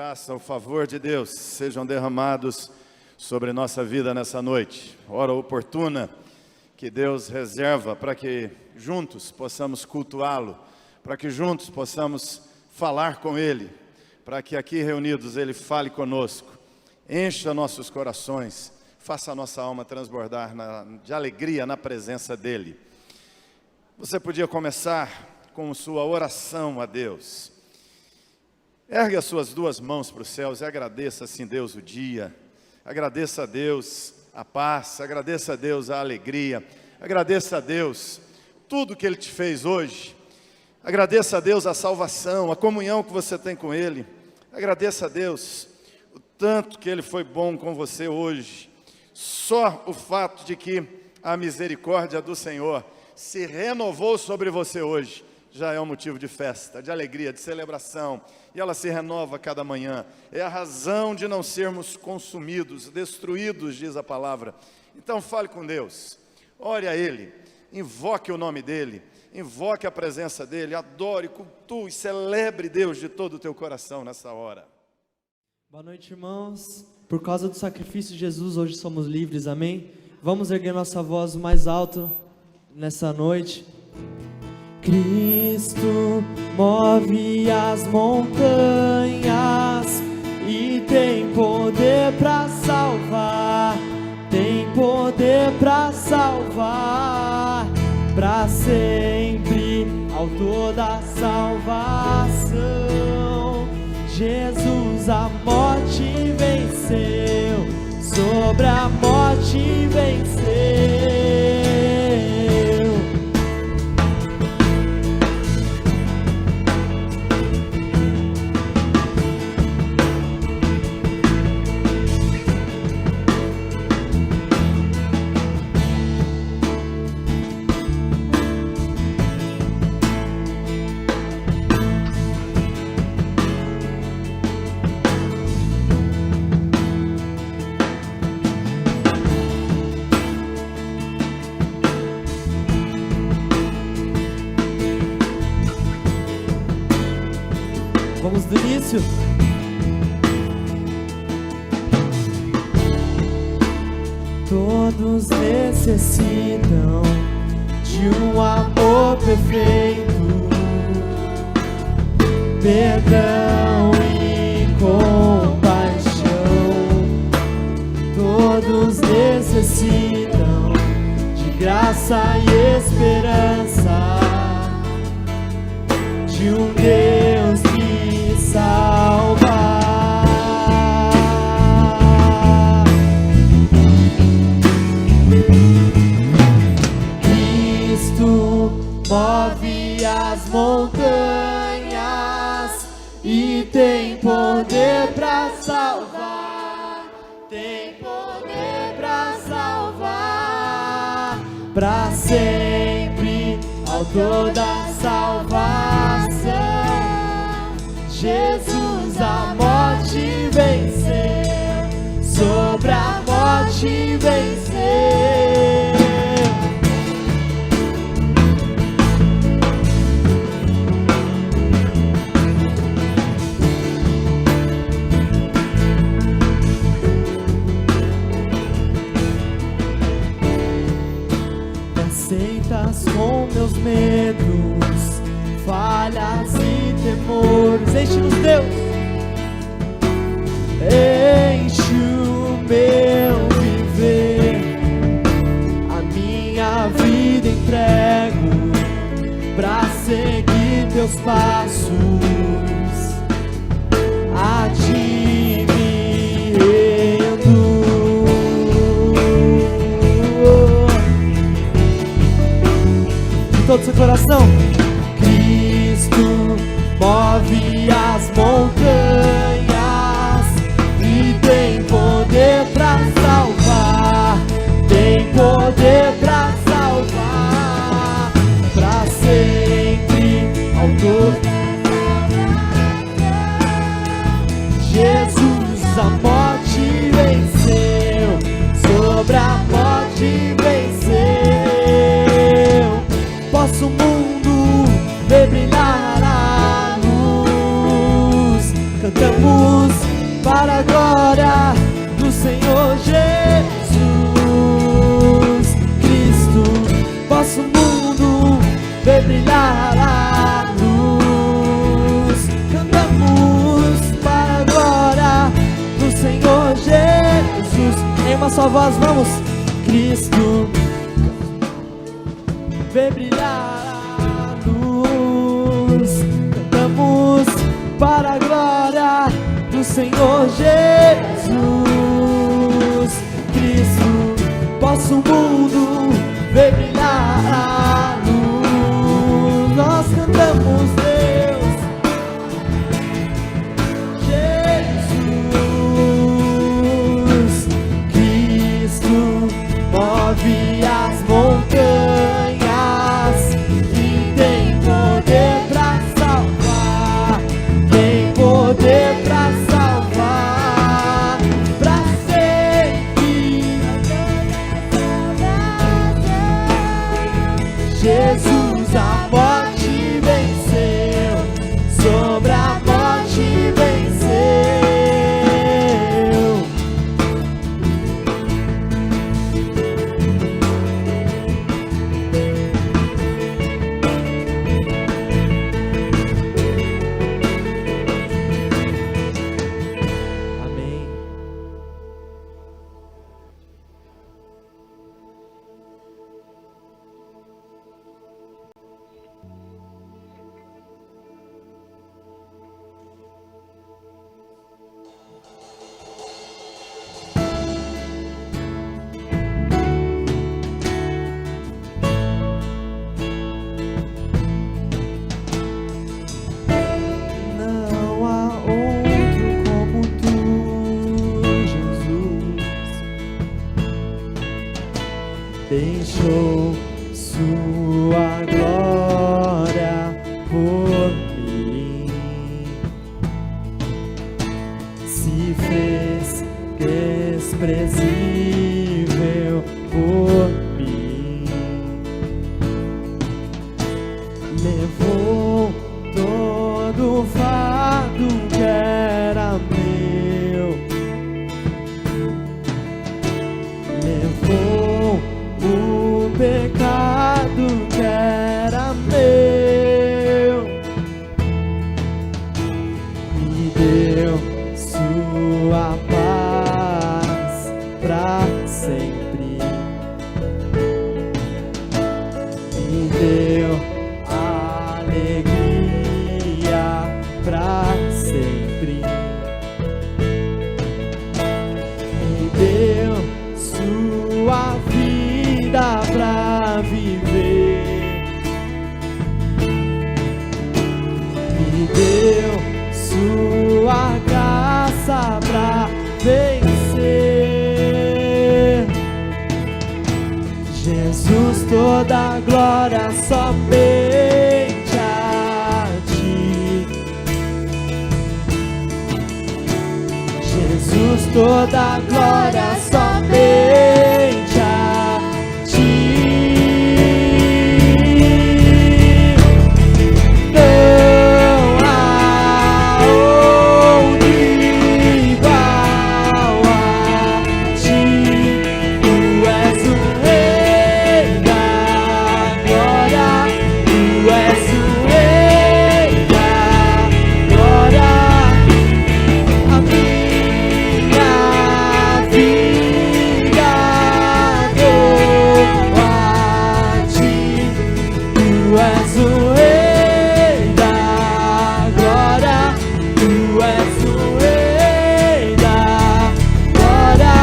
graça, o favor de Deus sejam derramados sobre nossa vida nessa noite. Hora oportuna que Deus reserva para que juntos possamos cultuá-lo, para que juntos possamos falar com Ele, para que aqui reunidos Ele fale conosco, encha nossos corações, faça a nossa alma transbordar de alegria na presença dEle. Você podia começar com sua oração a Deus. Ergue as suas duas mãos para os céus e agradeça assim Deus o dia, agradeça a Deus a paz, agradeça a Deus a alegria, agradeça a Deus tudo que Ele te fez hoje, agradeça a Deus a salvação, a comunhão que você tem com Ele, agradeça a Deus o tanto que Ele foi bom com você hoje. Só o fato de que a misericórdia do Senhor se renovou sobre você hoje já é um motivo de festa, de alegria, de celebração, e ela se renova a cada manhã. É a razão de não sermos consumidos, destruídos, diz a palavra. Então fale com Deus, ore a Ele, invoque o nome dEle, invoque a presença dEle, adore, cultue, celebre Deus de todo o teu coração nessa hora. Boa noite, irmãos. Por causa do sacrifício de Jesus, hoje somos livres, amém? Vamos erguer nossa voz mais alto nessa noite. Cristo move as montanhas e tem poder para salvar, tem poder para salvar, para sempre, autor da salvação. Jesus a morte venceu, sobre a morte venceu. Vamos do início. Todos necessitam de um amor perfeito, perdão e compaixão. Todos necessitam de graça e esperança, de um Deus que salva. Cristo move as montanhas e tem poder para salvar, tem poder para salvar, para sempre, autor da salvação. Jesus a morte venceu, sobre a morte venceu. Me aceitas com meus medos, falhas e temores. Enche-nos, Deus, enche o meu viver, a minha vida entrego pra seguir teus passos, a ti me rendo. De todo seu coração. Move as montanhas e tem poder pra salvar, tem poder pra salvar, pra sempre, autor da salvação. Jesus a morte venceu, sobre a morte venceu. Posso o mundo ver brilhar a luz voz, vamos. Cristo, vem brilhar a luz. Cantamos para a glória do Senhor Jesus. Cristo, posso o mundo ver brilhar a luz. Nós cantamos, Deus, Jesus. Cristo move as montanhas e tem poder pra salvar. Tem poder pra salvar, pra sempre. Jesus a morte venceu, sobre a morte venceu. Amém. Não há outro como tu, Jesus. Deixou sua glória por mim, se fez desprezível por mim, levou todo o fardo que era meu, levou o pecado que era meu, me deu sua paz pra sempre, me deu alegria pra sempre, me deu sua vida pra viver, me deu sua graça pra vencer. Jesus, toda a glória somente a ti. Jesus, toda a glória somente a ti. Não há outro igual a ti. Tu és o Rei da glória. Tu és o Rei da glória. A minha vida dou a ti. Tu és o Rei da glória. Tu és o Rei da glória.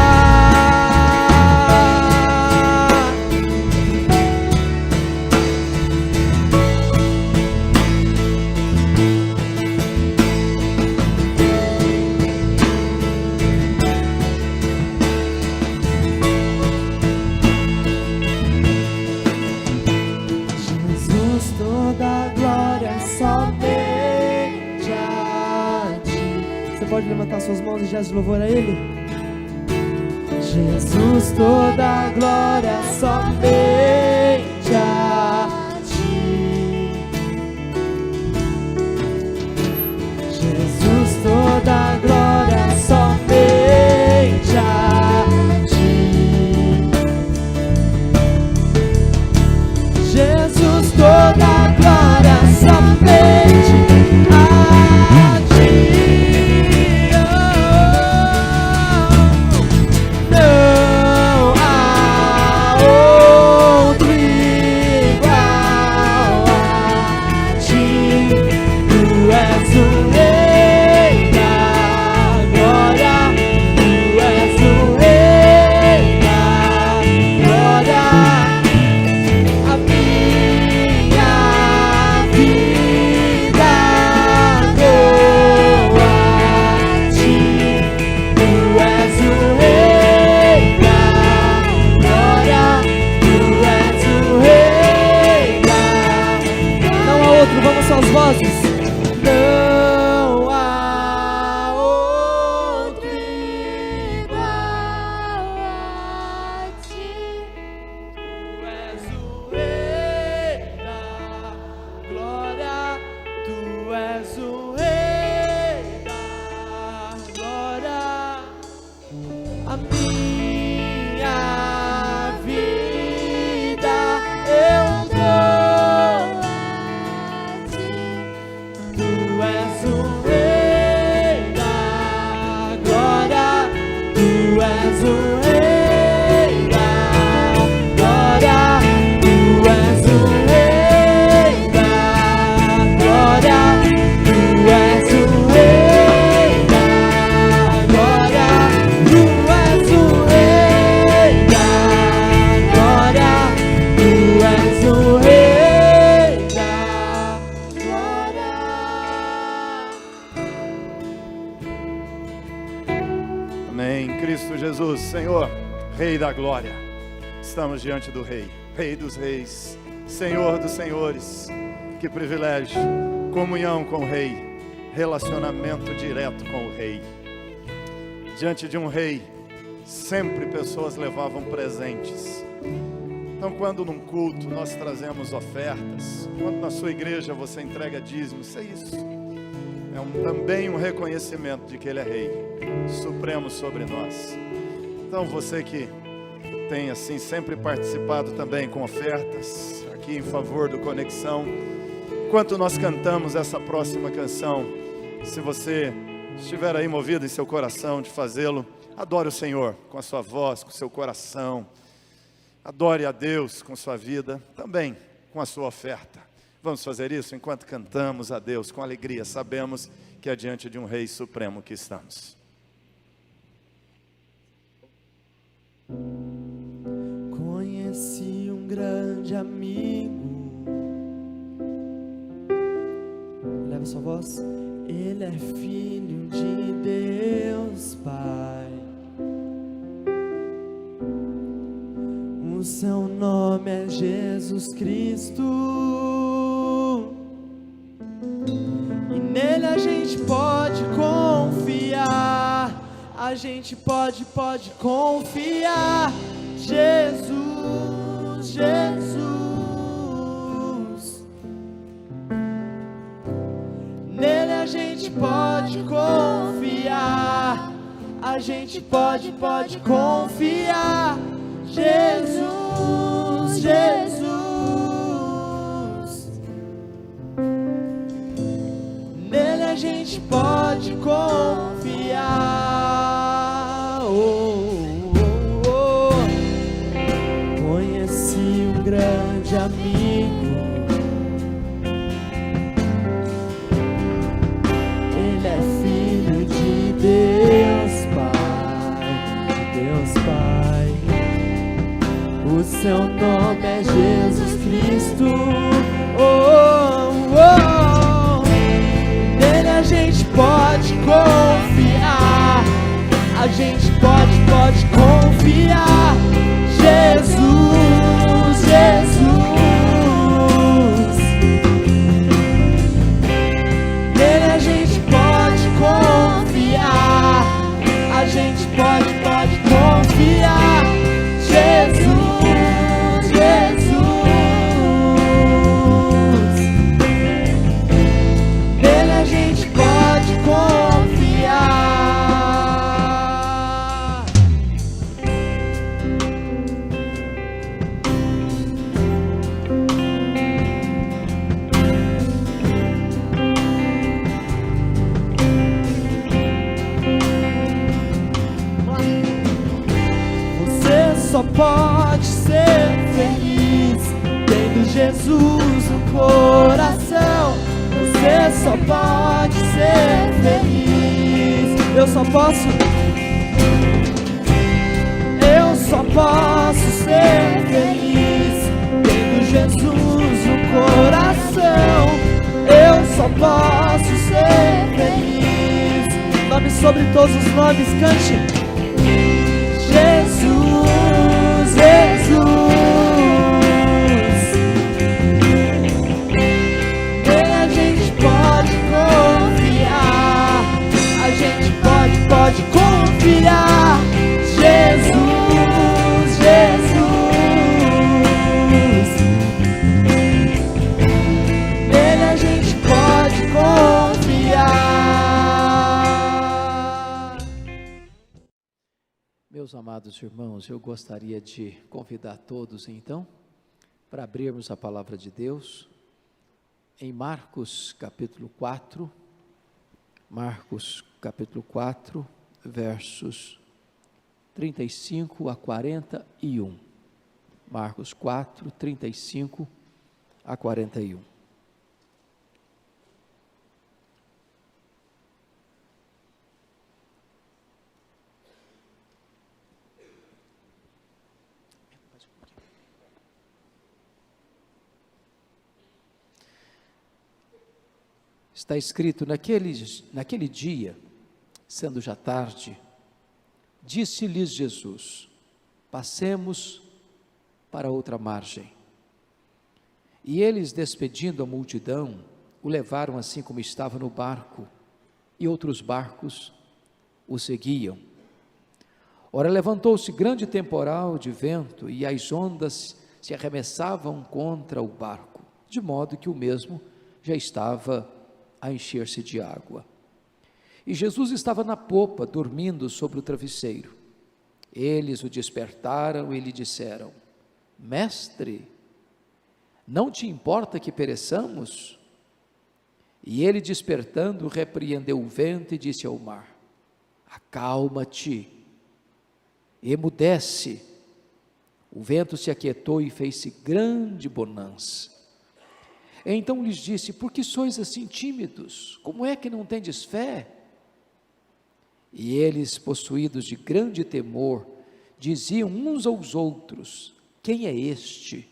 Jesus, toda a glória somente a ti. Você pode levantar suas mãos e gesto de louvor a Ele? Jesus, toda a glória somente a ti. Jesus, toda a glória somente a ti. Jesus, toda a glória somente a ti. Oh, Senhor, Rei da glória, estamos diante do Rei, Rei dos reis, Senhor dos senhores. Que privilégio, comunhão com o Rei, relacionamento direto com o Rei. Diante de um Rei, sempre pessoas levavam presentes. Então, quando num culto nós trazemos ofertas, quando na sua igreja você entrega dízimos, isso é isso. É também um reconhecimento de que Ele é Rei, supremo sobre nós. Então, você que tem assim sempre participado também com ofertas, aqui em favor do Conexão, enquanto nós cantamos essa próxima canção, se você estiver aí movido em seu coração de fazê-lo, adore o Senhor com a sua voz, com o seu coração. Adore a Deus com sua vida, também com a sua oferta. Vamos fazer isso enquanto cantamos a Deus com alegria. Sabemos que é diante de um Rei Supremo que estamos. Conheci um grande amigo. Leva sua voz. Ele é filho de Deus Pai. O seu nome é Jesus Cristo. E nele a gente pode confiar. A gente pode confiar. Jesus, Jesus. Nele a gente pode confiar. A gente pode confiar. Jesus, Jesus. Nele a gente pode confiar. Conheci um grande amigo. Ele é filho de Deus Pai, Deus Pai. O seu nome é Jesus Cristo. Nele a gente pode confiar. A gente pode confiar. Jesus, Jesus. Nele a gente pode confiar. A gente pode confiar. Jesus, Jesus. Nele a gente pode confiar. Você só pode ser feliz tendo Jesus no coração. Você só pode ser feliz. Eu só posso ser feliz tendo Jesus no coração. Eu só posso ser feliz. Nome sobre todos os nomes, cante. Jesus, Jesus. Nele a gente pode confiar. A gente pode confiar. Jesus, Jesus. Nele a gente pode confiar. Meus amados irmãos, eu gostaria de convidar todos então para abrirmos a palavra de Deus em Marcos capítulo 4, versos 35 a 41. Marcos 4, 35 a 41. Está escrito: naquele dia, sendo já tarde, Disse-lhes Jesus: passemos para outra margem. E eles, despedindo a multidão, o levaram assim como estava no barco, e outros barcos o seguiam. Ora, levantou-se grande temporal de vento, e as ondas se arremessavam contra o barco, de modo que o mesmo já estava a encher-se de água. E Jesus estava na popa, dormindo sobre o travesseiro. Eles o despertaram e lhe disseram: Mestre, não te importa que pereçamos? E ele, despertando, repreendeu o vento e disse ao mar: acalma-te, emudece. O vento se aquietou e fez-se grande bonança. Então lhes disse: por que sois assim tímidos? Como é que não tendes fé? E eles, possuídos de grande temor, diziam uns aos outros: quem é este,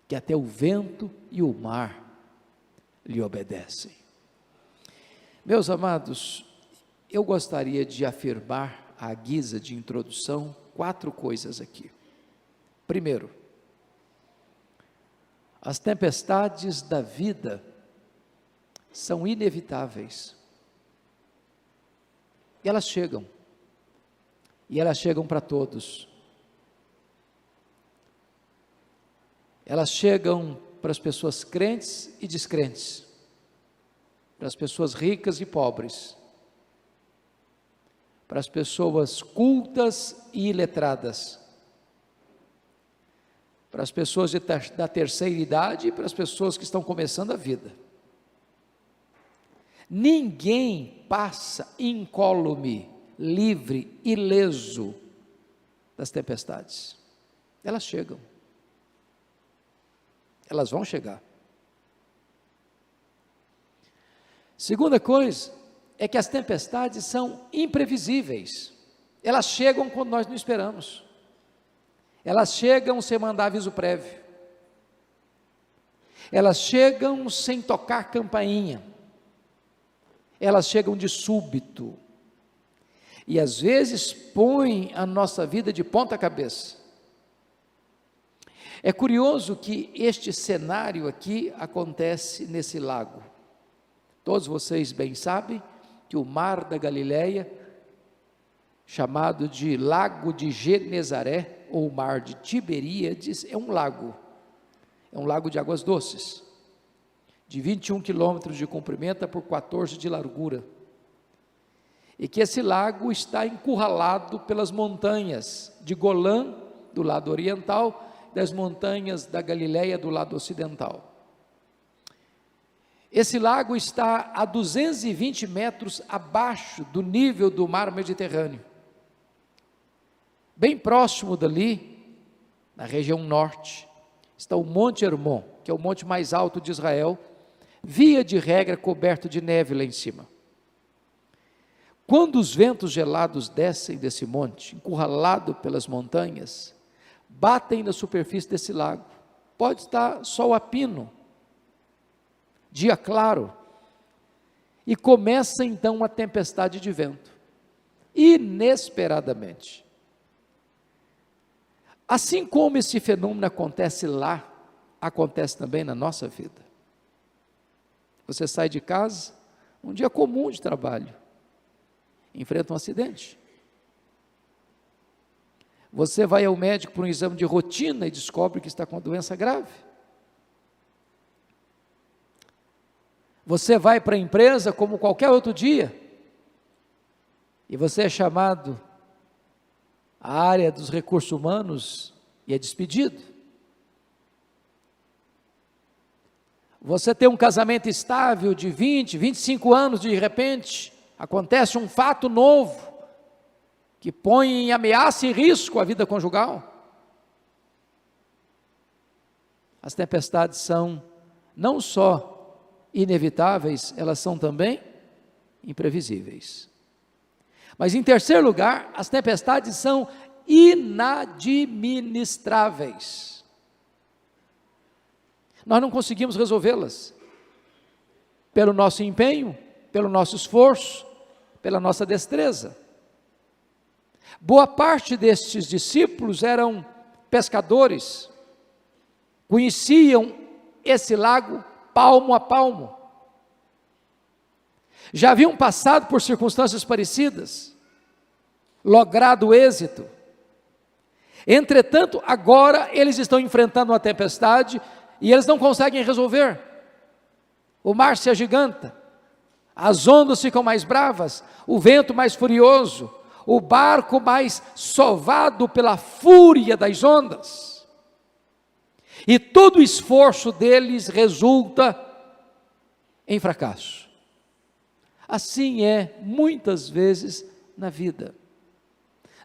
que até o vento e o mar lhe obedecem? Meus amados, eu gostaria de afirmar, à guisa de introdução, 4 coisas aqui. Primeiro, as tempestades da vida são inevitáveis. E elas chegam para todos. Elas chegam para as pessoas crentes e descrentes, para as pessoas ricas e pobres, para as pessoas cultas e iletradas, para as pessoas da terceira idade e para as pessoas que estão começando a vida. Ninguém passa incólume, livre, ileso das tempestades. Elas chegam. Elas vão chegar. Segunda coisa é que as tempestades são imprevisíveis. Elas chegam quando nós não esperamos. Elas chegam sem mandar aviso prévio. Elas chegam sem tocar campainha. Elas chegam de súbito. E às vezes põem a nossa vida de ponta cabeça. É curioso que este cenário aqui acontece nesse lago. Todos vocês bem sabem que o mar da Galileia, chamado de Lago de Genezaré, ou mar de Tiberíades, é um lago de águas doces, de 21 quilômetros de comprimento por 14 de largura, e que esse lago está encurralado pelas montanhas de Golã, do lado oriental, das montanhas da Galileia, do lado ocidental. Esse lago está a 220 metros abaixo do nível do mar Mediterrâneo. Bem próximo dali, na região norte, está o Monte Hermon, que é o monte mais alto de Israel, via de regra coberto de neve lá em cima. Quando os ventos gelados descem desse monte, encurralado pelas montanhas, batem na superfície desse lago, pode estar sol a pino, dia claro, e começa então uma tempestade de vento, inesperadamente. Assim como esse fenômeno acontece lá, acontece também na nossa vida. Você sai de casa, um dia comum de trabalho, enfrenta um acidente. Você vai ao médico para um exame de rotina e descobre que está com uma doença grave. Você vai para a empresa como qualquer outro dia, e você é chamado à área dos recursos humanos e é despedido. Você tem um casamento estável de 20, 25 anos, de repente, acontece um fato novo, que põe em ameaça e risco a vida conjugal. As tempestades são não só inevitáveis, elas são também imprevisíveis. Mas em terceiro lugar, as tempestades são inadministráveis. Nós não conseguimos resolvê-las, pelo nosso empenho, pelo nosso esforço, pela nossa destreza. Boa parte destes discípulos eram pescadores, conheciam esse lago palmo a palmo, já haviam passado por circunstâncias parecidas, logrado êxito. Entretanto, agora eles estão enfrentando uma tempestade e eles não conseguem resolver. O mar se agiganta, as ondas ficam mais bravas, o vento mais furioso, o barco mais sovado pela fúria das ondas. E todo o esforço deles resulta em fracasso. Assim é muitas vezes na vida.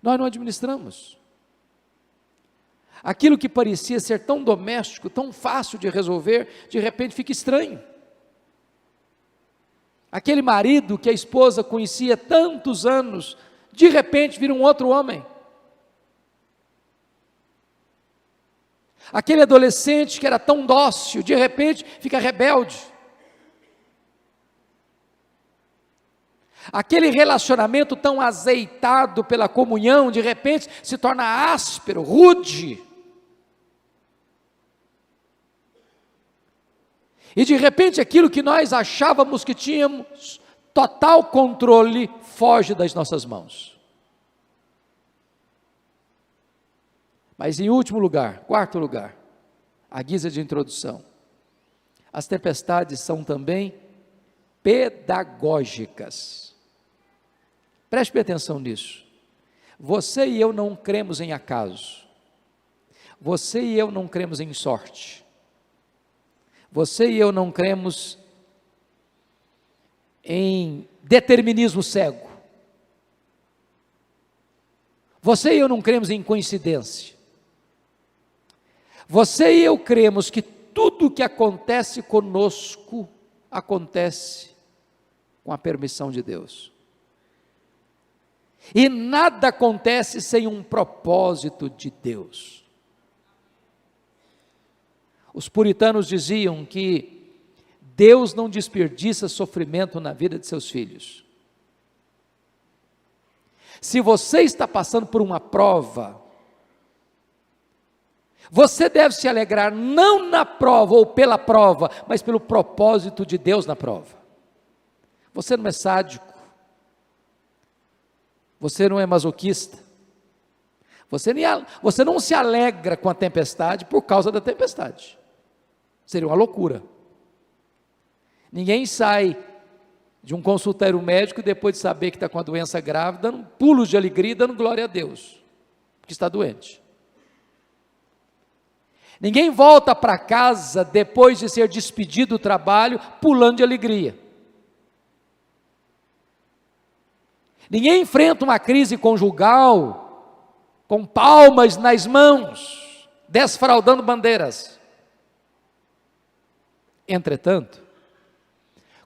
Nós não administramos. Aquilo que parecia ser tão doméstico, tão fácil de resolver, de repente fica estranho. Aquele marido que a esposa conhecia há tantos anos, de repente vira um outro homem. Aquele adolescente que era tão dócil, de repente fica rebelde. Aquele relacionamento tão azeitado pela comunhão, de repente se torna áspero, rude. E de repente aquilo que nós achávamos que tínhamos total controle, foge das nossas mãos. Mas em último lugar, quarto lugar, a guisa de introdução, as tempestades são também pedagógicas. Preste atenção nisso. Você e eu não cremos em acaso. Você e eu não cremos em sorte. Você e eu não cremos em determinismo cego. Você e eu não cremos em coincidência. Você e eu cremos que tudo o que acontece conosco, acontece com a permissão de Deus. E nada acontece sem um propósito de Deus. Os puritanos diziam que Deus não desperdiça sofrimento na vida de seus filhos. Se você está passando por uma prova, você deve se alegrar não na prova ou pela prova, mas pelo propósito de Deus na prova. Você não é sádico, você não é masoquista, você não se alegra com a tempestade por causa da tempestade. Seria uma loucura. Ninguém sai de um consultório médico depois de saber que está com a doença grave, dando pulos de alegria, dando glória a Deus, porque está doente. Ninguém volta para casa depois de ser despedido do trabalho, pulando de alegria. Ninguém enfrenta uma crise conjugal com palmas nas mãos, desfraldando bandeiras. Entretanto,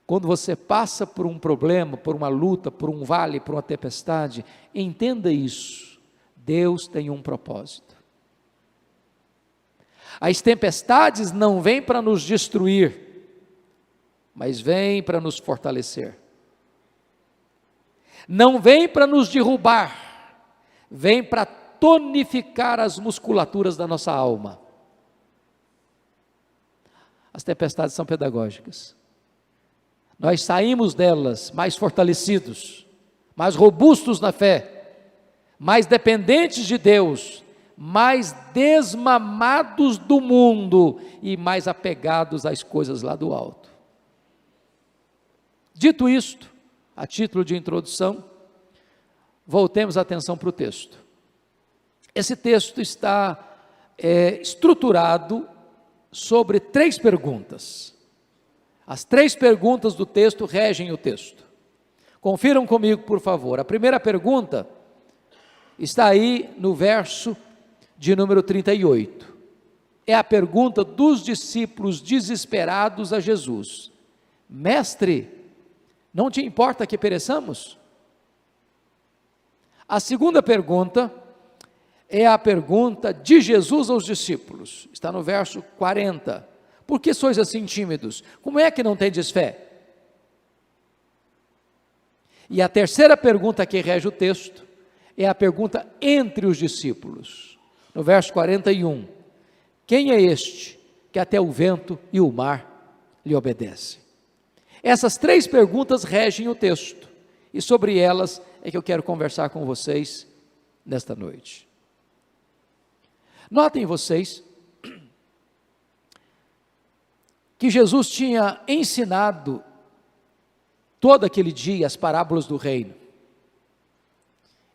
quando você passa por um problema, por uma luta, por um vale, por uma tempestade, entenda isso: Deus tem um propósito. As tempestades não vêm para nos destruir, mas vêm para nos fortalecer. Não vêm para nos derrubar, vêm para tonificar as musculaturas da nossa alma. As tempestades são pedagógicas. Nós saímos delas mais fortalecidos, mais robustos na fé, mais dependentes de Deus, mais desmamados do mundo e mais apegados às coisas lá do alto. Dito isto, a título de introdução, voltemos a atenção para o texto. Esse texto está estruturado sobre 3 perguntas. As 3 perguntas do texto regem o texto. Confiram comigo, por favor. A primeira pergunta está aí no verso de número 38. É a pergunta dos discípulos desesperados a Jesus: Mestre, não te importa que pereçamos? A segunda pergunta é a pergunta de Jesus aos discípulos. Está no verso 40. Por que sois assim tímidos? Como é que não tendes fé? E a terceira pergunta que rege o texto É a pergunta entre os discípulos. No verso 41, quem é este que até o vento e o mar lhe obedecem? Essas 3 perguntas regem o texto, e sobre elas é que eu quero conversar com vocês nesta noite. Notem vocês que Jesus tinha ensinado todo aquele dia as parábolas do reino.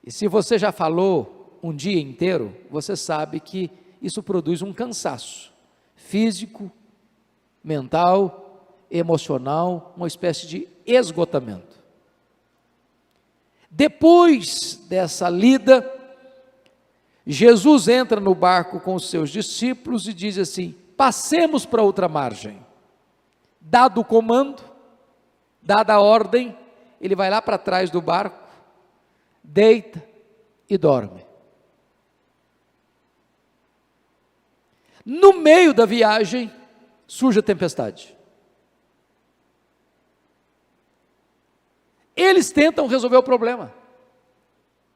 E se você já falou um dia inteiro, você sabe que isso produz um cansaço físico, mental, emocional, uma espécie de esgotamento. Depois dessa lida, Jesus entra no barco com os seus discípulos e diz assim: passemos para outra margem. Dado o comando, dada a ordem, ele vai lá para trás do barco, deita e dorme. No meio da viagem, surge a tempestade. Eles tentam resolver o problema,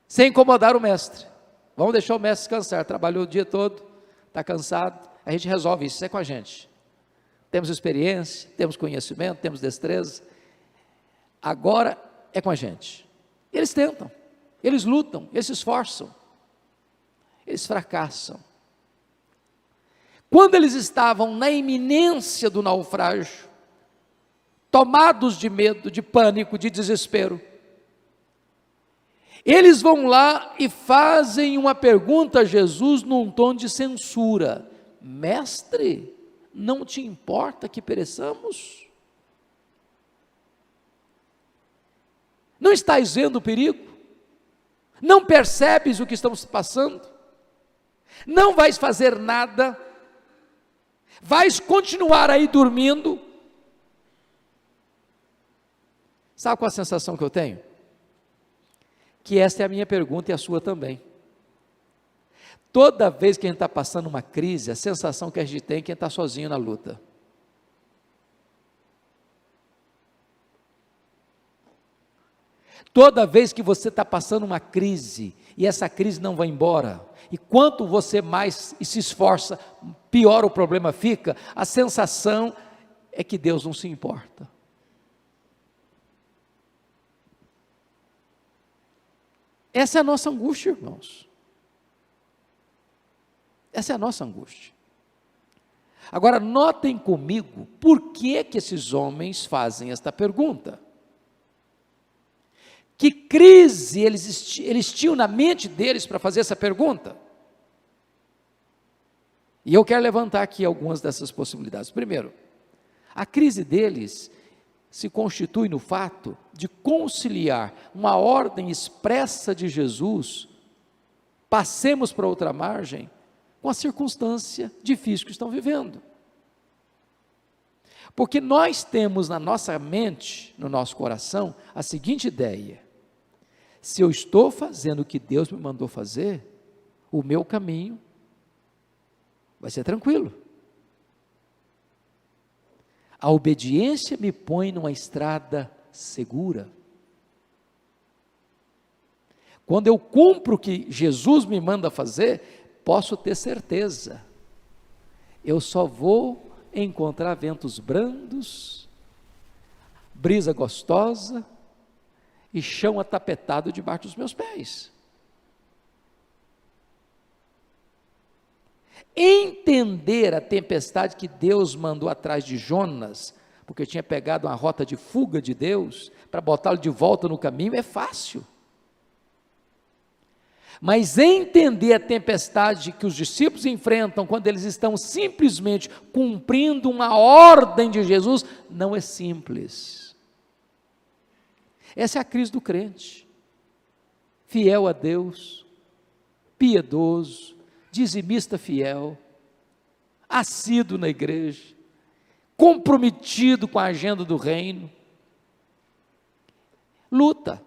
sem incomodar o mestre. Vamos deixar o mestre descansar, trabalhou o dia todo, está cansado, a gente resolve isso é com a gente. Temos experiência, temos conhecimento, temos destreza, agora é com a gente. Eles tentam, eles lutam, eles se esforçam, eles fracassam. Quando eles estavam na iminência do naufrágio, tomados de medo, de pânico, de desespero, eles vão lá e fazem uma pergunta a Jesus num tom de censura: mestre, não te importa que pereçamos? Não estás vendo o perigo? Não percebes o que estamos passando? Não vais fazer nada? Vais continuar aí dormindo? Sabe qual a sensação que eu tenho? Que esta é a minha pergunta e a sua também. Toda vez que a gente está passando uma crise, a sensação que a gente tem é que a gente está sozinho na luta. Toda vez que você está passando uma crise, e essa crise não vai embora, e quanto você mais se esforça, pior o problema fica, a sensação é que Deus não se importa. Essa é a nossa angústia, irmãos. Essa é a nossa angústia. Agora, notem comigo, por que que esses homens fazem esta pergunta? Que crise eles tinham na mente deles para fazer essa pergunta? E eu quero levantar aqui algumas dessas possibilidades. Primeiro, a crise deles se constitui no fato de conciliar uma ordem expressa de Jesus, passemos para outra margem, com a circunstância difícil que estão vivendo. Porque nós temos na nossa mente, no nosso coração, a seguinte ideia: se eu estou fazendo o que Deus me mandou fazer, o meu caminho vai ser tranquilo. A obediência me põe numa estrada segura. Quando eu cumpro o que Jesus me manda fazer, posso ter certeza, eu só vou encontrar ventos brandos, brisa gostosa e chão atapetado debaixo dos meus pés. Entender a tempestade que Deus mandou atrás de Jonas, porque tinha pegado uma rota de fuga de Deus, para botá-lo de volta no caminho, é fácil. Mas entender a tempestade que os discípulos enfrentam, quando eles estão simplesmente cumprindo uma ordem de Jesus, não é simples. Essa é a crise do crente, fiel a Deus, piedoso, dizimista fiel, assíduo na igreja, comprometido com a agenda do reino, luta,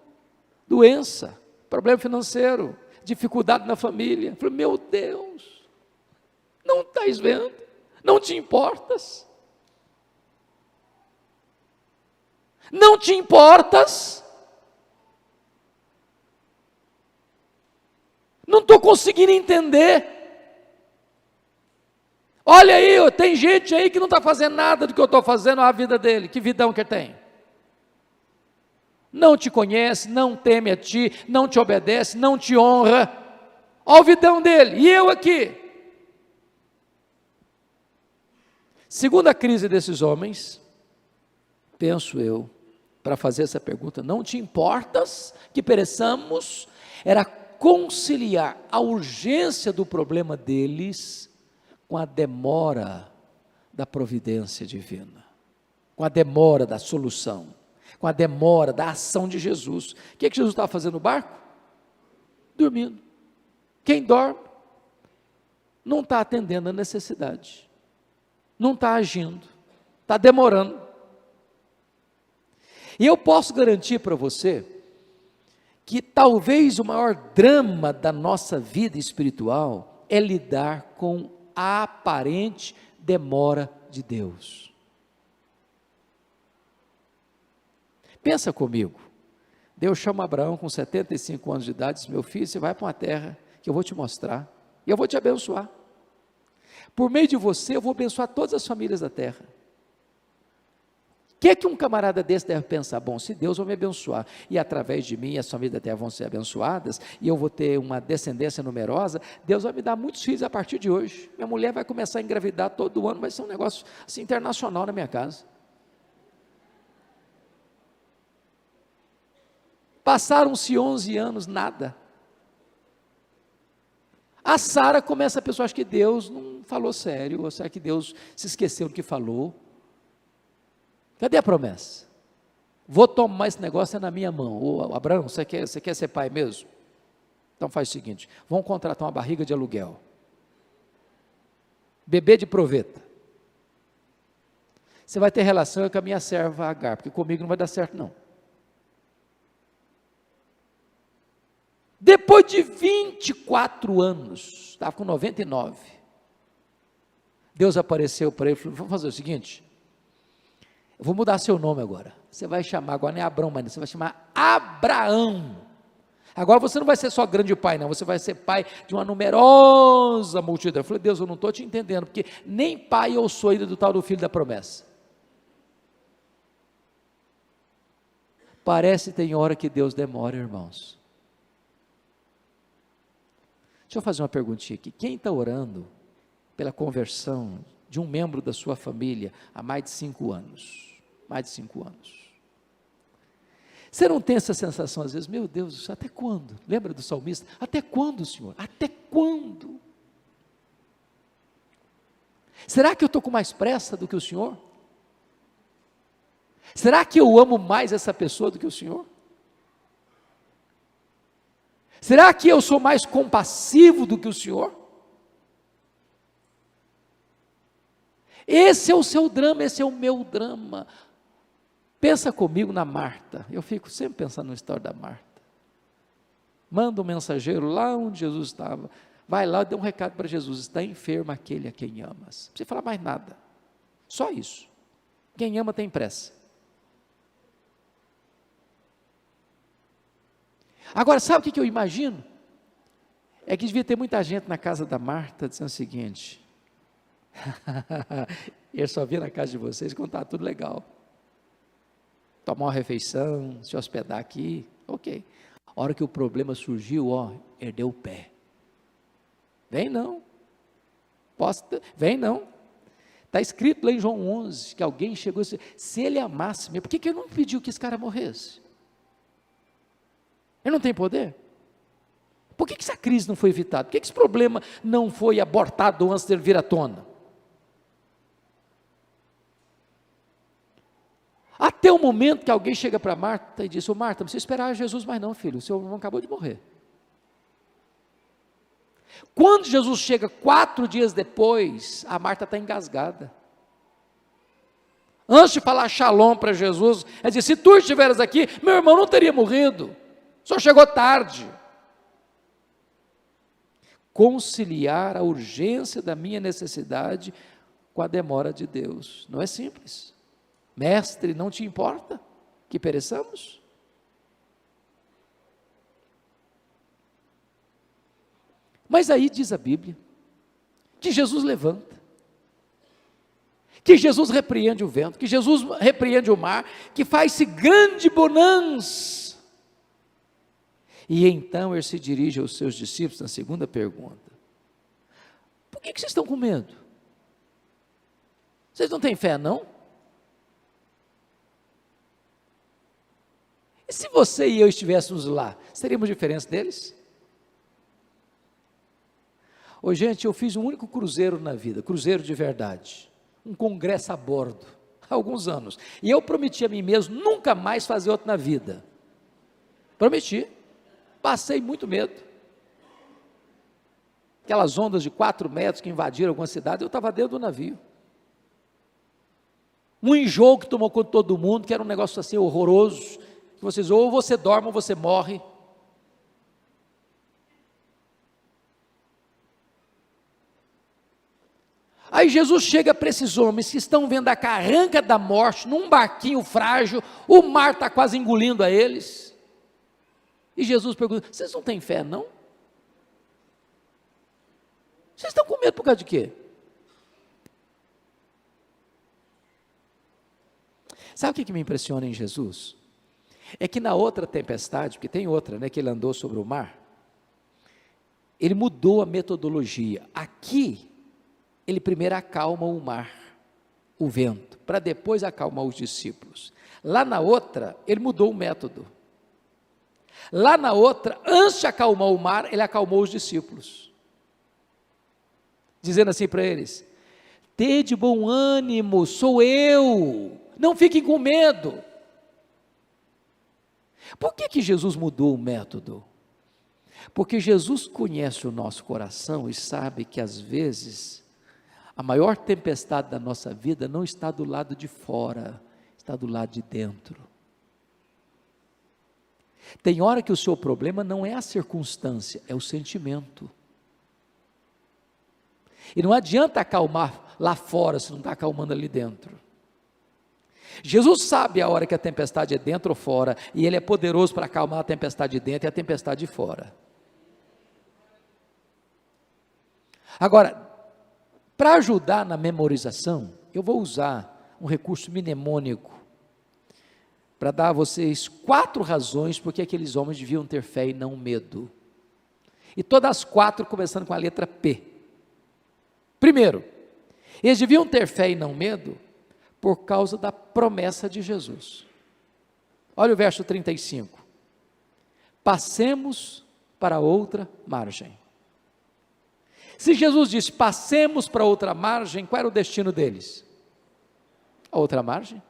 doença, problema financeiro, dificuldade na família. Falei, meu Deus, não estás vendo? Não te importas? Não te importas? Não estou conseguindo entender. Olha aí, ó, tem gente aí que não está fazendo nada do que eu estou fazendo a vida dele. Que vidão que ele tem. Não te conhece, não teme a ti, não te obedece, não te honra. Olha o vidão dele, e eu aqui. Segunda crise desses homens, penso eu, para fazer essa pergunta, não te importas que pereçamos, era conciliar a urgência do problema deles com a demora da providência divina, com a demora da solução, com a demora da ação de Jesus. O que Jesus estava fazendo no barco? Dormindo. Quem dorme não está atendendo a necessidade, não está agindo, está demorando. E eu posso garantir para você que talvez o maior drama da nossa vida espiritual é lidar com a aparente demora de Deus. Pensa comigo, Deus chama Abraão com 75 anos de idade e diz: meu filho, você vai para uma terra que eu vou te mostrar, e eu vou te abençoar. Por meio de você eu vou abençoar todas as famílias da terra. O que é que um camarada desse deve pensar? Bom, se Deus vai me abençoar, e através de mim as famílias da terra vão ser abençoadas, e eu vou ter uma descendência numerosa, Deus vai me dar muitos filhos a partir de hoje. Minha mulher vai começar a engravidar todo ano, vai ser um negócio assim, internacional na minha casa. Passaram-se 11 anos, nada. A Sara começa a pensar, acho que Deus não falou sério, ou será que Deus se esqueceu do que falou? Cadê a promessa? Vou tomar esse negócio na minha mão. Ô, Abraão, você quer ser pai mesmo? Então faz o seguinte, vamos contratar uma barriga de aluguel. Bebê de proveta. Você vai ter relação com a minha serva Agar, porque comigo não vai dar certo não. Depois de 24 anos, estava com 99, Deus apareceu para ele e falou: vamos fazer o seguinte, eu vou mudar seu nome agora, você vai chamar, agora não é Abrão, mas você vai chamar Abraão, agora você não vai ser só grande pai não, você vai ser pai de uma numerosa multidão. Eu falei: Deus, eu não estou te entendendo, porque nem pai eu sou ainda do tal do filho da promessa. Parece que tem hora que Deus demora, irmãos. Deixa eu fazer uma perguntinha aqui, quem está orando pela conversão de um membro da sua família há mais de 5 anos? Mais de 5 anos. Você não tem essa sensação às vezes, meu Deus, até quando? Lembra do salmista? Até quando, Senhor? Até quando? Será que eu estou com mais pressa do que o Senhor? Será que eu amo mais essa pessoa do que o Senhor? Será que eu sou mais compassivo do que o Senhor? Esse é o seu drama, esse é o meu drama. Pensa comigo na Marta, eu fico sempre pensando na história da Marta. Manda um mensageiro lá onde Jesus estava, vai lá e dá um recado para Jesus: está enfermo aquele a quem amas. Não precisa falar mais nada, só isso. Quem ama tem pressa. Agora, sabe o que eu imagino? É que devia ter muita gente na casa da Marta dizendo o seguinte: eu só vim na casa de vocês quando está tudo legal, tomar uma refeição, se hospedar aqui, ok. A hora que o problema surgiu, herdeu o pé. Vem não, vem não. Está escrito lá em João 11, que alguém chegou e disse: se ele amasse mesmo, por que ele não pediu que esse cara morresse? Ele não tem poder? Por que essa crise não foi evitada? Por que esse problema não foi abortado antes dele vir à tona? Até o momento que alguém chega para Marta e diz: ô Marta, não precisa esperar Jesus mais não, filho, o seu irmão acabou de morrer. Quando Jesus chega 4 dias depois, a Marta está engasgada. Antes de falar shalom para Jesus, ela diz: se tu estiveres aqui, meu irmão não teria morrido, só chegou tarde. Conciliar a urgência da minha necessidade com a demora de Deus, não é simples. Mestre, não te importa que pereçamos? Mas aí diz a Bíblia, que Jesus levanta, que Jesus repreende o vento, que Jesus repreende o mar, que faz-se grande bonança. E então ele se dirige aos seus discípulos na segunda pergunta: por que vocês estão com medo? Vocês não têm fé, não? E se você e eu estivéssemos lá, seríamos diferentes deles? Ô gente, eu fiz um único cruzeiro na vida, cruzeiro de verdade, um congresso a bordo, há alguns anos, e eu prometi a mim mesmo nunca mais fazer outro na vida, prometi, passei muito medo, aquelas ondas de 4 metros que invadiram alguma cidade, eu estava dentro do navio, um enjoo que tomou conta de todo mundo, que era um negócio assim horroroso, que vocês, ou você dorme ou você morre. Aí Jesus chega para esses homens que estão vendo a carranca da morte, num barquinho frágil, o mar está quase engolindo a eles, e Jesus pergunta: vocês não têm fé, não? Vocês estão com medo por causa de quê? Sabe o que me impressiona em Jesus? É que na outra tempestade, porque tem outra, né, que ele andou sobre o mar, ele mudou a metodologia. Aqui, ele primeiro acalma o mar, o vento, para depois acalmar os discípulos. Lá na outra, ele mudou o método. Lá na outra, antes de acalmar o mar, ele acalmou os discípulos, dizendo assim para eles: tede bom ânimo, sou eu, não fiquem com medo. Por que Jesus mudou o método? Porque Jesus conhece o nosso coração e sabe que às vezes a maior tempestade da nossa vida não está do lado de fora, está do lado de dentro. Tem hora que o seu problema não é a circunstância, é o sentimento. E não adianta acalmar lá fora se não está acalmando ali dentro. Jesus sabe a hora que a tempestade é dentro ou fora, e Ele é poderoso para acalmar a tempestade de dentro e a tempestade de fora. Agora, para ajudar na memorização, eu vou usar um recurso mnemônico, para dar a vocês 4 razões porque aqueles homens deviam ter fé e não medo. E todas as 4 começando com a letra P. Primeiro, eles deviam ter fé e não medo por causa da promessa de Jesus. Olha o verso 35. Passemos para outra margem. Se Jesus disse passemos para outra margem, qual era o destino deles? A outra margem.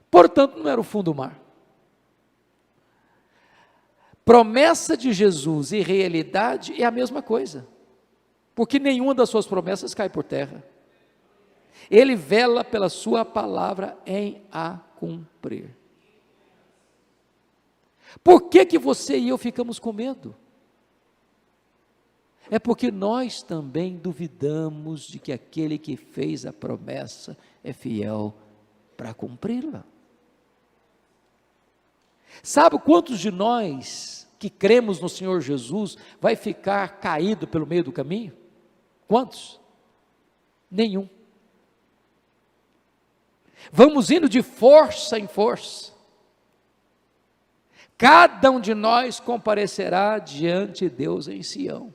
Portanto, não era o fundo do mar. Promessa de Jesus e realidade é a mesma coisa, porque nenhuma das suas promessas cai por terra. Ele vela pela sua palavra em a cumprir. Por que você e eu ficamos com medo? É porque nós também duvidamos de que aquele que fez a promessa é fiel para cumpri-la. Sabe quantos de nós que cremos no Senhor Jesus vai ficar caído pelo meio do caminho? Quantos? Nenhum. Vamos indo de força em força. Cada um de nós comparecerá diante de Deus em Sião.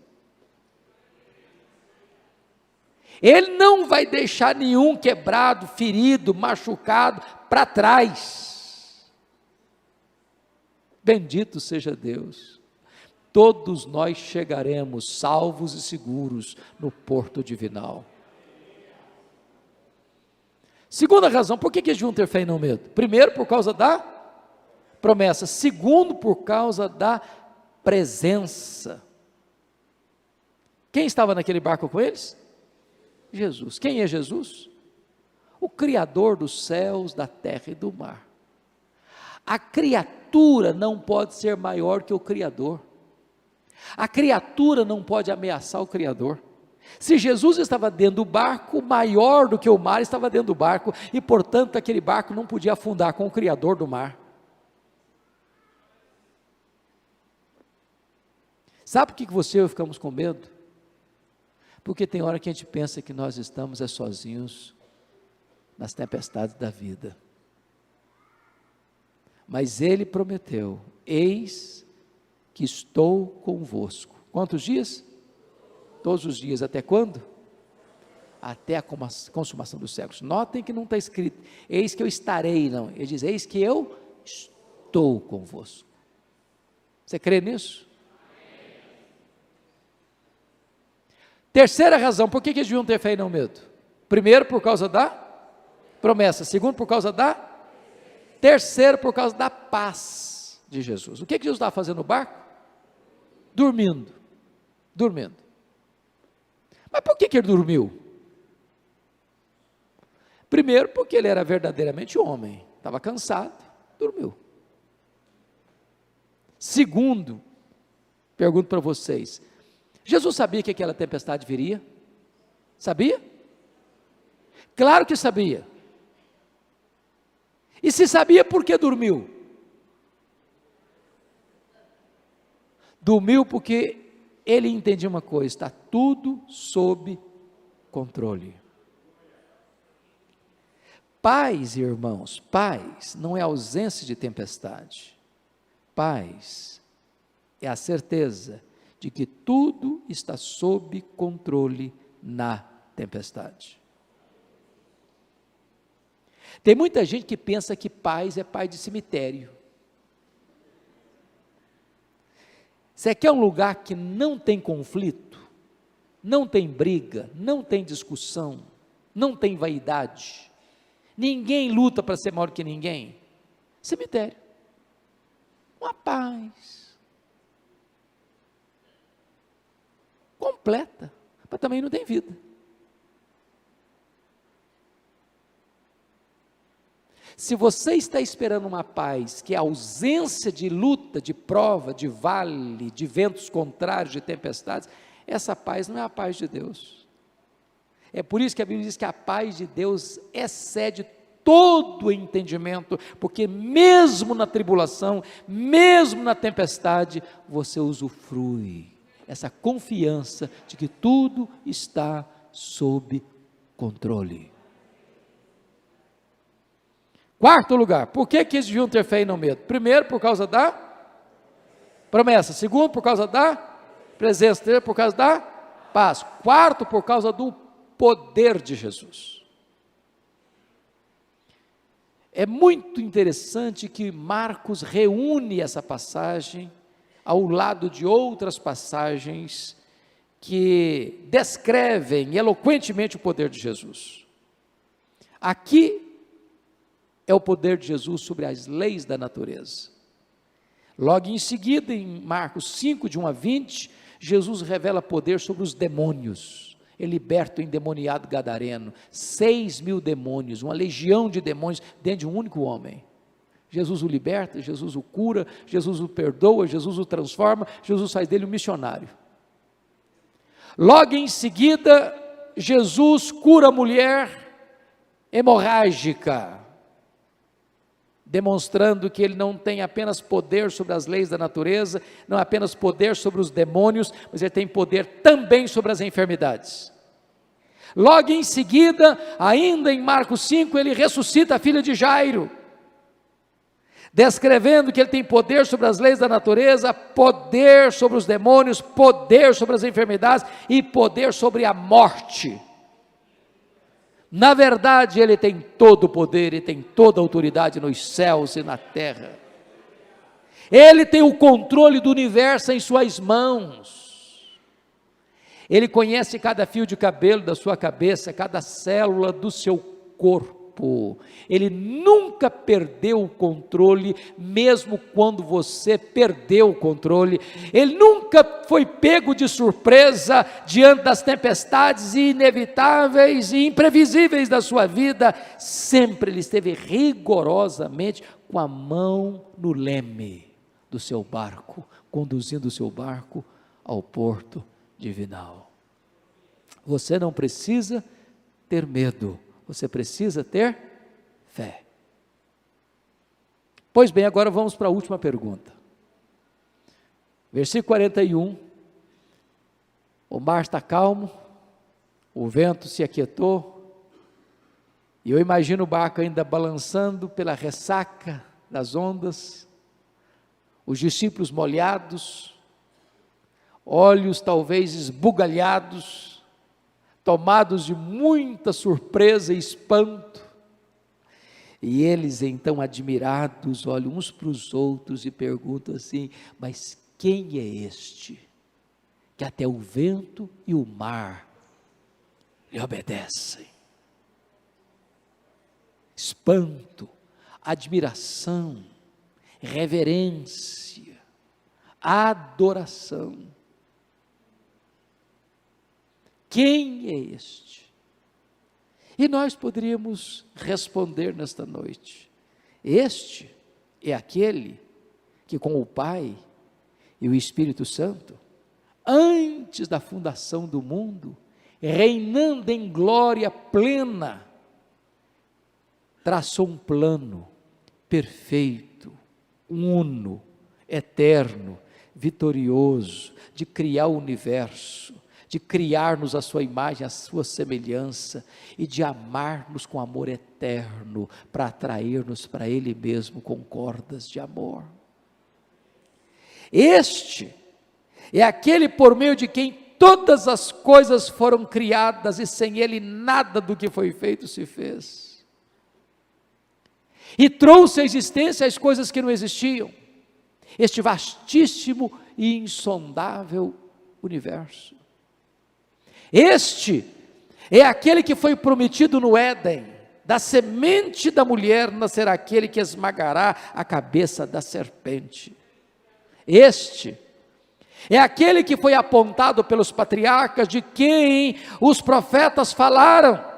Ele não vai deixar nenhum quebrado, ferido, machucado para trás. Bendito seja Deus. Todos nós chegaremos salvos e seguros no porto divinal. Segunda razão, por que eles deviam ter fé e não medo? Primeiro, por causa da promessa. Segundo, por causa da presença. Quem estava naquele barco com eles? Jesus. Quem é Jesus? O Criador dos céus, da terra e do mar. A criatura não pode ser maior que o Criador. A criatura não pode ameaçar o Criador. Se Jesus estava dentro do barco, maior do que o mar estava dentro do barco, e portanto aquele barco não podia afundar com o Criador do mar. Sabe por que você e eu ficamos com medo? Porque tem hora que a gente pensa que nós estamos sozinhos nas tempestades da vida. Mas Ele prometeu: eis que estou convosco. Quantos dias? Todos os dias. Até quando? Até a consumação dos séculos. Notem que não está escrito, eis que eu estarei, não. Ele diz, eis que eu estou convosco. Você crê nisso? Terceira razão, por que eles deviam ter fé e não medo? Primeiro, por causa da promessa. Segundo, por causa da. Terceiro, por causa da paz de Jesus. O que Jesus estava fazendo no barco? Dormindo. Mas por que ele dormiu? Primeiro, porque ele era verdadeiramente homem, estava cansado, dormiu. Segundo, pergunto para vocês, Jesus sabia que aquela tempestade viria? Sabia? Claro que sabia. E se sabia, por que dormiu? Dormiu porque ele entendia uma coisa: está tudo sob controle. Paz, irmãos, paz não é ausência de tempestade. Paz é a certeza de que tudo está sob controle na tempestade. Tem muita gente que pensa que paz é paz de cemitério. Você quer um lugar que não tem conflito, não tem briga, não tem discussão, não tem vaidade, ninguém luta para ser maior que ninguém? Cemitério. Uma paz completa, mas também não tem vida. Se você está esperando uma paz que é ausência de luta, de prova, de vale, de ventos contrários, de tempestades, essa paz não é a paz de Deus. É por isso que a Bíblia diz que a paz de Deus excede todo o entendimento, porque mesmo na tribulação, mesmo na tempestade, você usufrui essa confiança de que tudo está sob controle. Quarto lugar, por que eles deviam ter fé e não medo? Primeiro, por causa da promessa. Segundo, por causa da presença. Terceiro, por causa da paz. Quarto, por causa do poder de Jesus. É muito interessante que Marcos reúne essa passagem ao lado de outras passagens que descrevem eloquentemente o poder de Jesus. Aqui é o poder de Jesus sobre as leis da natureza. Logo em seguida, em Marcos 5, de 1 a 20, Jesus revela poder sobre os demônios. Ele liberta o endemoniado gadareno, 6.000 demônios, uma legião de demônios dentro de um único homem. Jesus o liberta, Jesus o cura, Jesus o perdoa, Jesus o transforma, Jesus faz dele um missionário. Logo em seguida, Jesus cura a mulher hemorrágica, demonstrando que ele não tem apenas poder sobre as leis da natureza, não apenas poder sobre os demônios, mas ele tem poder também sobre as enfermidades. Logo em seguida, ainda em Marcos 5, ele ressuscita a filha de Jairo, descrevendo que ele tem poder sobre as leis da natureza, poder sobre os demônios, poder sobre as enfermidades e poder sobre a morte. Na verdade, ele tem todo o poder e tem toda a autoridade nos céus e na terra. Ele tem o controle do universo em suas mãos. Ele conhece cada fio de cabelo da sua cabeça, cada célula do seu corpo. Ele nunca perdeu o controle, mesmo quando você perdeu o controle. Ele nunca foi pego de surpresa diante das tempestades inevitáveis e imprevisíveis da sua vida. Sempre ele esteve rigorosamente com a mão no leme do seu barco, conduzindo o seu barco ao porto divinal. Você não precisa ter medo, você precisa ter fé. Pois bem, agora vamos para a última pergunta. Versículo 41 O mar está calmo, o vento se aquietou, e eu imagino o barco ainda balançando pela ressaca das ondas, os discípulos molhados, olhos talvez esbugalhados, tomados de muita surpresa e espanto, e eles então admirados olham uns para os outros e perguntam assim: mas quem é este, que até o vento e o mar lhe obedecem? Espanto, admiração, reverência, adoração. Quem é este? E nós poderíamos responder nesta noite: este é aquele que com o Pai e o Espírito Santo, antes da fundação do mundo, reinando em glória plena, traçou um plano perfeito, uno, eterno, vitorioso, de criar o universo, de criar-nos a sua imagem, a sua semelhança, e de amar-nos com amor eterno, para atrair-nos para Ele mesmo com cordas de amor. Este é aquele por meio de quem todas as coisas foram criadas, e sem Ele nada do que foi feito se fez. E trouxe à existência as coisas que não existiam, este vastíssimo e insondável universo. Este é aquele que foi prometido no Éden: da semente da mulher nascerá aquele que esmagará a cabeça da serpente. Este é aquele que foi apontado pelos patriarcas, de quem os profetas falaram.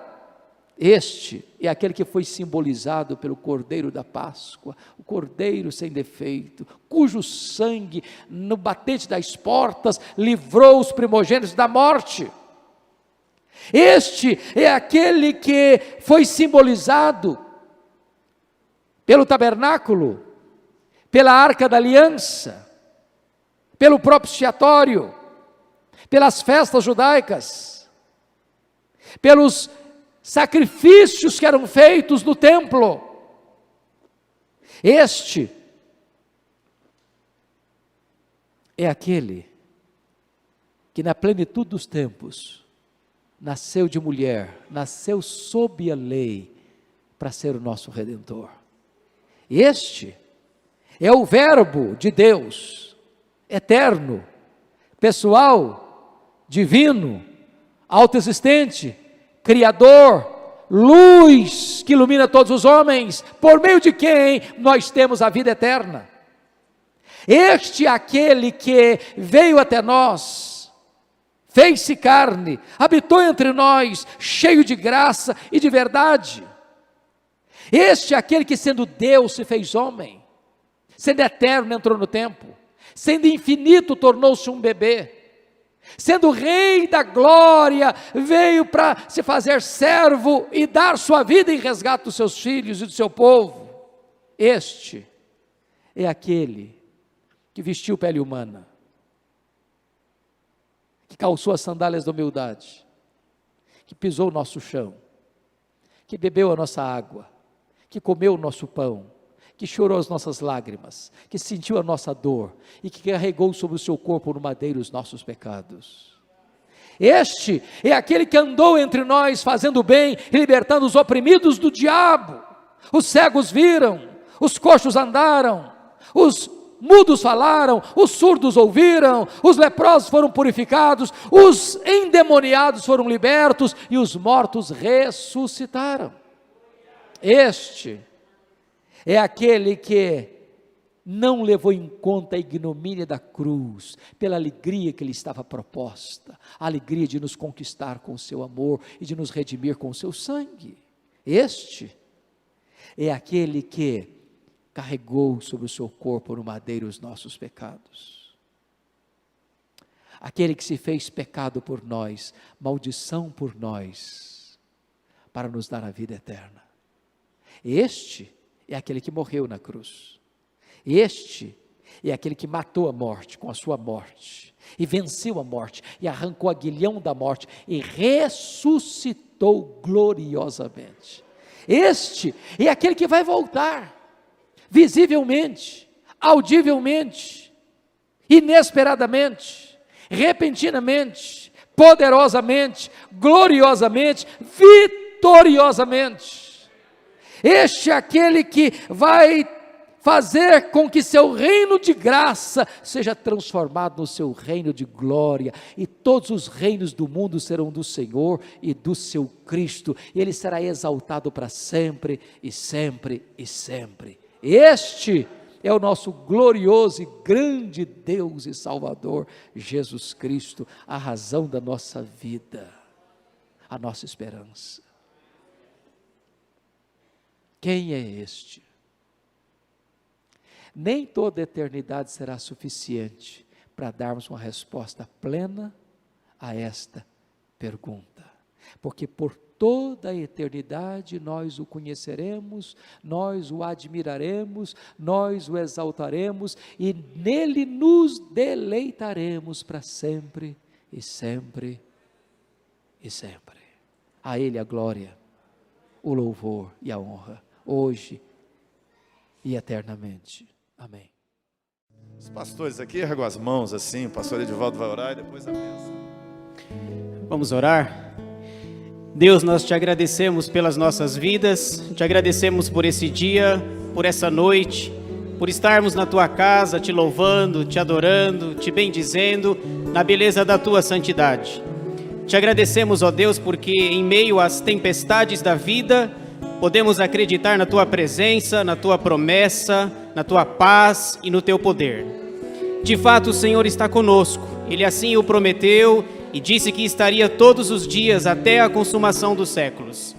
Este é aquele que foi simbolizado pelo Cordeiro da Páscoa, o Cordeiro sem defeito, cujo sangue no batente das portas livrou os primogênitos da morte. Este é aquele que foi simbolizado pelo tabernáculo, pela arca da aliança, pelo propiciatório, pelas festas judaicas, pelos sacrifícios que eram feitos no templo. Este é aquele que na plenitude dos tempos nasceu de mulher, nasceu sob a lei, para ser o nosso Redentor. Este é o Verbo de Deus, eterno, pessoal, divino, autoexistente, Criador, luz que ilumina todos os homens, por meio de quem nós temos a vida eterna. Este é aquele que veio até nós, fez-se carne, habitou entre nós, cheio de graça e de verdade. Este é aquele que, sendo Deus, se fez homem, sendo eterno, entrou no tempo, sendo infinito, tornou-se um bebê, sendo Rei da glória, veio para se fazer servo e dar sua vida em resgate dos seus filhos e do seu povo. Este é aquele que vestiu pele humana, que calçou as sandálias da humildade, que pisou o nosso chão, que bebeu a nossa água, que comeu o nosso pão, que chorou as nossas lágrimas, que sentiu a nossa dor e que carregou sobre o seu corpo no madeiro os nossos pecados. Este é aquele que andou entre nós fazendo o bem e libertando os oprimidos do diabo. Os cegos viram, os coxos andaram, os mudos falaram, os surdos ouviram, os leprosos foram purificados, os endemoniados foram libertos e os mortos ressuscitaram. Este é aquele que não levou em conta a ignomínia da cruz, pela alegria que lhe estava proposta, a alegria de nos conquistar com o seu amor e de nos redimir com o seu sangue. Este é aquele que carregou sobre o seu corpo no madeiro os nossos pecados. Aquele que se fez pecado por nós, maldição por nós, para nos dar a vida eterna. Este é aquele que morreu na cruz. Este é aquele que matou a morte com a sua morte, e venceu a morte, e arrancou o aguilhão da morte, e ressuscitou gloriosamente. Este é aquele que vai voltar, visivelmente, audivelmente, inesperadamente, repentinamente, poderosamente, gloriosamente, vitoriosamente. Este é aquele que vai fazer com que seu reino de graça seja transformado no seu reino de glória, e todos os reinos do mundo serão do Senhor e do seu Cristo, e ele será exaltado para sempre, e sempre, e sempre. Este é o nosso glorioso e grande Deus e Salvador, Jesus Cristo, a razão da nossa vida, a nossa esperança. Quem é este? Nem toda a eternidade será suficiente para darmos uma resposta plena a esta pergunta, porque por toda a eternidade nós o conheceremos, nós o admiraremos, nós o exaltaremos e nele nos deleitaremos para sempre e sempre e sempre. A ele a glória, o louvor e a honra, hoje e eternamente. Amém. Os pastores aqui ergam as mãos assim, o pastor Edivaldo vai orar e depois a bênção. Vamos orar? Deus, nós te agradecemos pelas nossas vidas, te agradecemos por esse dia, por essa noite, por estarmos na tua casa, te louvando, te adorando, te bendizendo, na beleza da tua santidade. Te agradecemos, ó Deus, porque em meio às tempestades da vida, podemos acreditar na tua presença, na tua promessa, na tua paz e no teu poder. De fato, o Senhor está conosco, Ele assim o prometeu e disse que estaria todos os dias até a consumação dos séculos.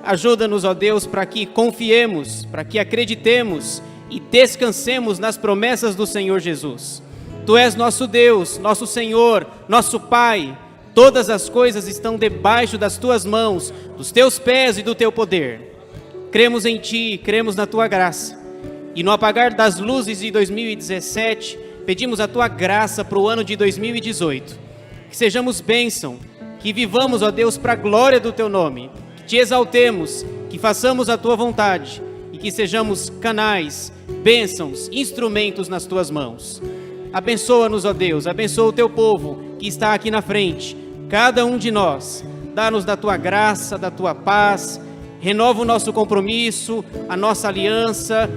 Ajuda-nos, ó Deus, para que confiemos, para que acreditemos e descansemos nas promessas do Senhor Jesus. Tu és nosso Deus, nosso Senhor, nosso Pai. Todas as coisas estão debaixo das tuas mãos, dos teus pés e do teu poder. Cremos em Ti, cremos na Tua graça. E no apagar das luzes de 2017, pedimos a Tua graça para o ano de 2018. Que sejamos bênção, que vivamos, ó Deus, para a glória do Teu nome. Que Te exaltemos, que façamos a Tua vontade e que sejamos canais, bênçãos, instrumentos nas Tuas mãos. Abençoa-nos, ó Deus, abençoa o Teu povo que está aqui na frente, cada um de nós. Dá-nos da Tua graça, da Tua paz. Renova o nosso compromisso, a nossa aliança,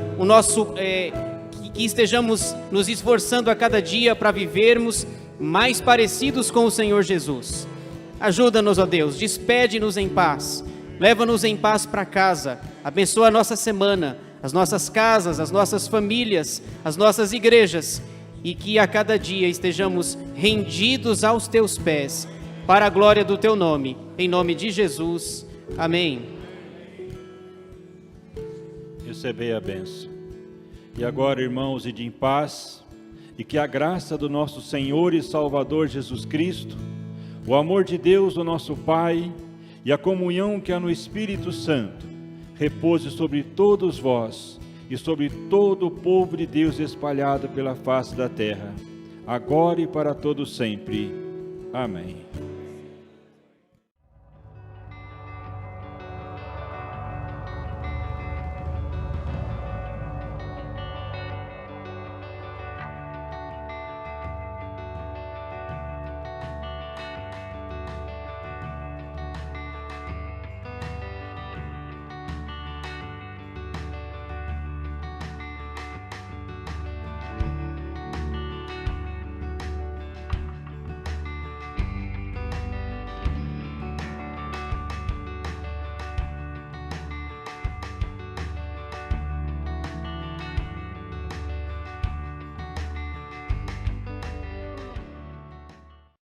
que estejamos nos esforçando a cada dia para vivermos mais parecidos com o Senhor Jesus. Ajuda-nos, ó Deus, despede-nos em paz, leva-nos em paz para casa, abençoa a nossa semana, as nossas casas, as nossas famílias, as nossas igrejas, e que a cada dia estejamos rendidos aos Teus pés, para a glória do Teu nome, em nome de Jesus. Amém. Recebei a bênção. E agora, irmãos, ide em paz, e que a graça do nosso Senhor e Salvador Jesus Cristo, o amor de Deus, o nosso Pai, e a comunhão que há no Espírito Santo, repouse sobre todos vós e sobre todo o povo de Deus espalhado pela face da terra, agora e para todo sempre. Amém.